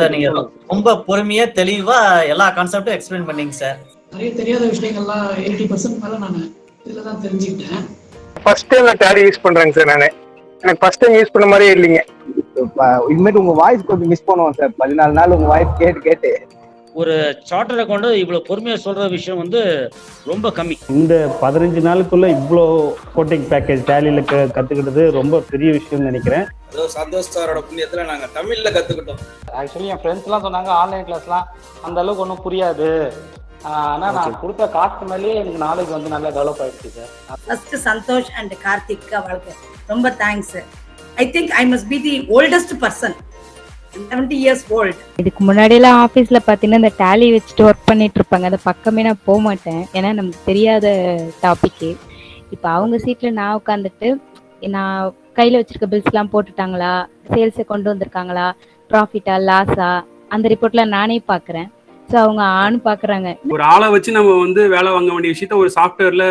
Sir, நீங்க ரொம்ப பொறுமையா தெளிவா எல்லா கான்செப்டும் எக்ஸ்பிளைன் பண்ணீங்க சார். நிறைய தெரியாத விஷயங்கள்லாம் 80% மேல நான் இதுல தான் தெரிஞ்சுக்கிட்டேன். ஃபர்ஸ்ட் டைம் நான் டேலி யூஸ் பண்றேங்க சார். எனக்கு ஃபர்ஸ்ட் டைம் யூஸ் பண்ண மாதிரியே இல்லைங்க. இனிமேட்டு உங்க வாய்ஸ் கொஞ்சம் மிஸ் பண்ணுவோம் சார். 14 நாள் உங்க வாய்ஸ் கேட்டு ஒரு சார்ட்டர் அக்கௌண்ட் இவ்வளவு பொறுமையா சொல்ற விஷயம் வந்து ரொம்ப கம்மி. இந்த 15 நாளுக்குள்ள இவ்வளோ கோட்டிங் பேக்கேஜ் டேலியில கத்துக்கிட்டது ரொம்ப பெரிய விஷயம்னு நினைக்கிறேன். சந்தோஷ் சாரோட புண்ணியத்துல நாங்க தமிழ்ல கத்துக்கிட்டோம். ஆக்சுவலி என் ஃப்ரெண்ட்ஸ் எல்லாம் சொன்னாங்க ஆன்லைன் கிளாஸ்லாம் அந்த அளவுக்கு ஒன்றும் புரியாது. ஆனா நான் கொடுத்த காசு மேலேயே எனக்கு நாலேஜ் வந்து நல்லா டெவலப் ஆயிடுச்சு sir. First Santhosh and Karthik அவளுக்கு ரொம்ப thanks. I think I must be the oldest person, 70 years old. இதுக்கு முன்னாடி எல்லாம் ஆபீஸ்ல பாத்தீங்கன்னா இந்த டேலி வச்சுட்டு ஒர்க் பண்ணிட்டு இருப்பாங்க. அந்த பக்கமே நான் போக மாட்டேன், ஏன்னா நமக்கு தெரியாத டாபிக். இப்ப அவங்க சீட்ல நான் உட்காந்துட்டு நான் கையில வச்சிருக்க பில்ஸ் எல்லாம் போட்டுட்டாங்களா, சேல்ஸை கொண்டு வந்திருக்காங்களா, ப்ராஃபிட்டா லாஸா, அந்த ரிப்போர்ட்ல நானே பாக்குறேன். ஸோ அவங்க ஆண் பாக்குறாங்க. ஒரு ஆளை வச்சு நம்ம வந்து வேலை வாங்க வேண்டிய விஷயத்த ஒரு சாஃப்ட்வேர்ல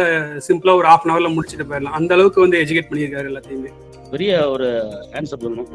சிம்பிளா ஒரு 1/2 hourல முடிச்சுட்டு போயிடலாம். அந்த அளவுக்கு வந்து எஜுகேட் பண்ணியிருக்காரு எல்லாத்தையுமே. பெரிய ஒரு ஆன்சர் சொல்லணும்.